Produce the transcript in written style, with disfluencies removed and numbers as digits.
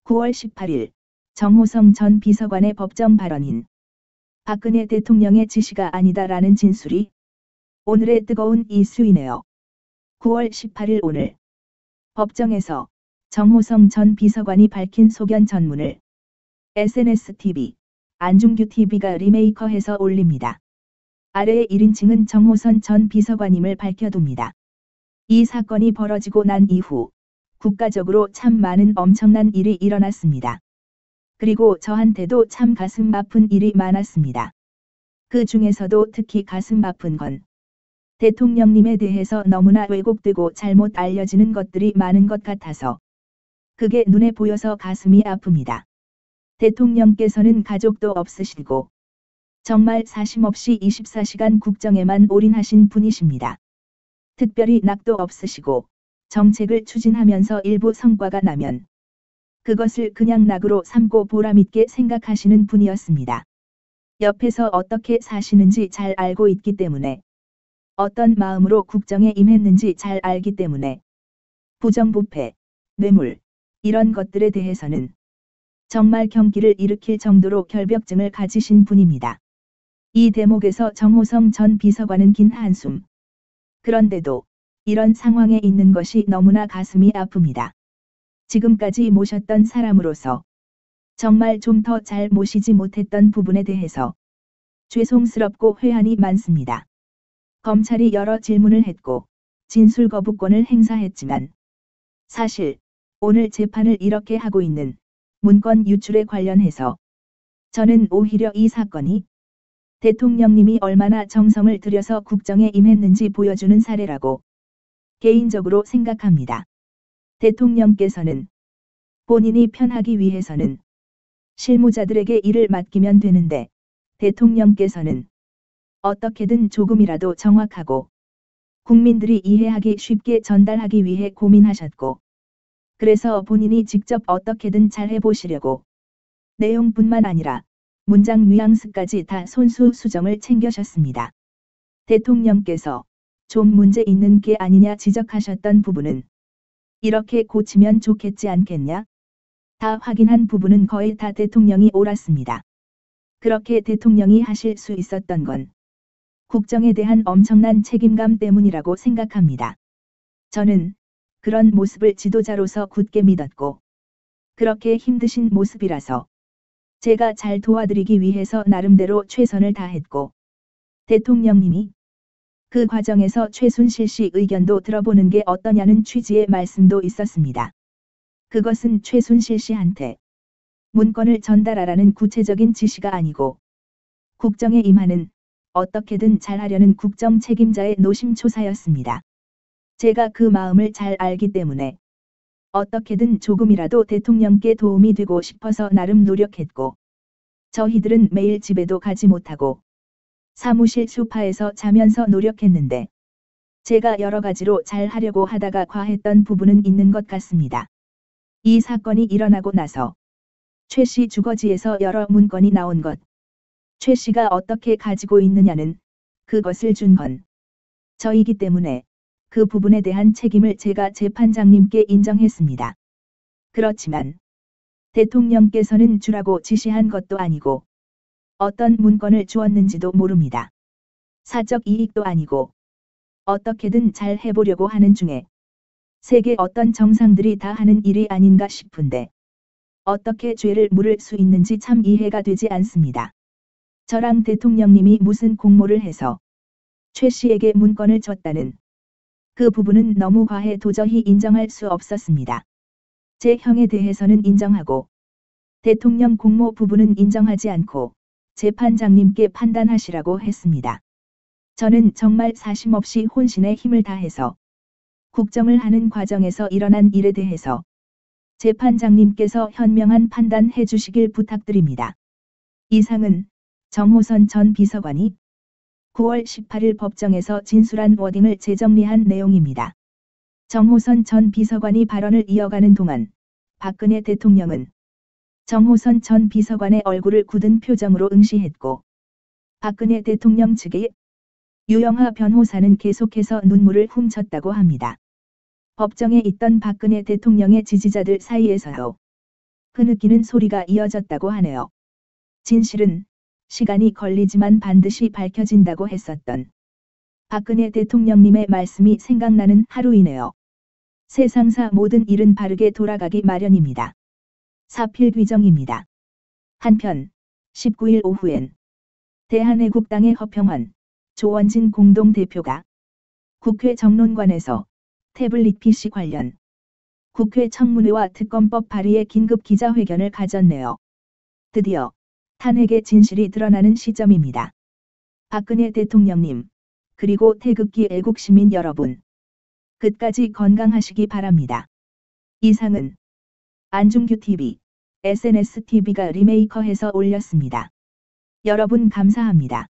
9월 18일 정호성 전 비서관의 법정 발언인 박근혜 대통령의 지시가 아니다라는 진술이 오늘의 뜨거운 이슈이네요. 9월 18일 오늘 법정에서 정호성 전 비서관이 밝힌 소견 전문을 SNSTV, 안중규TV가 리메이커해서 올립니다. 아래의 1인칭은 정호선 전 비서관임을 밝혀둡니다. 이 사건이 벌어지고 난 이후 국가적으로 참 많은 엄청난 일이 일어났습니다. 그리고 저한테도 참 가슴 아픈 일이 많았습니다. 그 중에서도 특히 가슴 아픈 건 대통령님에 대해서 너무나 왜곡되고 잘못 알려지는 것들이 많은 것 같아서 그게 눈에 보여서 가슴이 아픕니다. 대통령께서는 가족도 없으시고 정말 사심없이 24시간 국정에만 올인하신 분이십니다. 특별히 낙도 없으시고 정책을 추진하면서 일부 성과가 나면 그것을 그냥 낙으로 삼고 보람있게 생각하시는 분이었습니다. 옆에서 어떻게 사시는지 잘 알고 있기 때문에 어떤 마음으로 국정에 임했는지 잘 알기 때문에 부정부패, 뇌물, 이런 것들에 대해서는 정말 경기를 일으킬 정도로 결벽증을 가지신 분입니다. 이 대목에서 정호성 전 비서관은 긴 한숨. 그런데도 이런 상황에 있는 것이 너무나 가슴이 아픕니다. 지금까지 모셨던 사람으로서 정말 좀 더 잘 모시지 못했던 부분에 대해서 죄송스럽고 회한이 많습니다. 검찰이 여러 질문을 했고 진술 거부권을 행사했지만 사실 오늘 재판을 이렇게 하고 있는 문건 유출에 관련해서 저는 오히려 이 사건이 대통령님이 얼마나 정성을 들여서 국정에 임했는지 보여주는 사례라고 개인적으로 생각합니다. 대통령께서는 본인이 편하기 위해서는 실무자들에게 일을 맡기면 되는데 대통령께서는 어떻게든 조금이라도 정확하고 국민들이 이해하기 쉽게 전달하기 위해 고민하셨고 그래서 본인이 직접 어떻게든 잘 해보시려고 내용뿐만 아니라 문장 뉘앙스까지 다 손수 수정을 챙겨셨습니다. 대통령께서 좀 문제 있는 게 아니냐 지적하셨던 부분은 이렇게 고치면 좋겠지 않겠냐? 다 확인한 부분은 거의 다 대통령이 옳았습니다. 그렇게 대통령이 하실 수 있었던 건 국정에 대한 엄청난 책임감 때문이라고 생각합니다. 저는 그런 모습을 지도자로서 굳게 믿었고 그렇게 힘드신 모습이라서 제가 잘 도와드리기 위해서 나름대로 최선을 다했고 대통령님이 그 과정에서 최순실 씨 의견도 들어보는 게 어떠냐는 취지의 말씀도 있었습니다. 그것은 최순실 씨한테 문건을 전달하라는 구체적인 지시가 아니고 국정에 임하는 어떻게든 잘하려는 국정 책임자의 노심초사였습니다. 제가 그 마음을 잘 알기 때문에 어떻게든 조금이라도 대통령께 도움이 되고 싶어서 나름 노력했고 저희들은 매일 집에도 가지 못하고 사무실 소파에서 자면서 노력했는데 제가 여러 가지로 잘 하려고 하다가 과했던 부분은 있는 것 같습니다. 이 사건이 일어나고 나서 최 씨 주거지에서 여러 문건이 나온 것, 최 씨가 어떻게 가지고 있느냐는 그것을 준 건 저이기 때문에 그 부분에 대한 책임을 제가 재판장님께 인정했습니다. 그렇지만 대통령께서는 주라고 지시한 것도 아니고 어떤 문건을 주었는지도 모릅니다. 사적 이익도 아니고 어떻게든 잘 해보려고 하는 중에 세계 어떤 정상들이 다 하는 일이 아닌가 싶은데 어떻게 죄를 물을 수 있는지 참 이해가 되지 않습니다. 저랑 대통령님이 무슨 공모를 해서 최 씨에게 문건을 줬다는 그 부분은 너무 과해 도저히 인정할 수 없었습니다. 제 형에 대해서는 인정하고 대통령 공모 부분은 인정하지 않고 재판장님께 판단하시라고 했습니다. 저는 정말 사심없이 혼신의 힘을 다해서 국정을 하는 과정에서 일어난 일에 대해서 재판장님께서 현명한 판단해 주시길 부탁드립니다. 이상은 정호선 전 비서관이 9월 18일 법정에서 진술한 워딩을 재정리한 내용입니다. 정호선 전 비서관이 발언을 이어가는 동안 박근혜 대통령은 정호선 전 비서관의 얼굴을 굳은 표정으로 응시했고 박근혜 대통령 측의 유영하 변호사는 계속해서 눈물을 훔쳤다고 합니다. 법정에 있던 박근혜 대통령의 지지자들 사이에서요. 흐느끼는 소리가 이어졌다고 하네요. 진실은 시간이 걸리지만 반드시 밝혀진다고 했었던 박근혜 대통령님의 말씀이 생각나는 하루이네요. 세상사 모든 일은 바르게 돌아가기 마련입니다. 사필귀정입니다. 한편 19일 오후엔 대한애국당의 허평원, 조원진 공동대표가 국회 정론관에서 태블릿 PC 관련 국회 청문회와 특검법 발의의 긴급 기자회견을 가졌네요. 드디어 탄핵의 진실이 드러나는 시점입니다. 박근혜 대통령님, 그리고 태극기 애국시민 여러분, 끝까지 건강하시기 바랍니다. 이상은 안중규TV, SNSTV가 리메이커해서 올렸습니다. 여러분 감사합니다.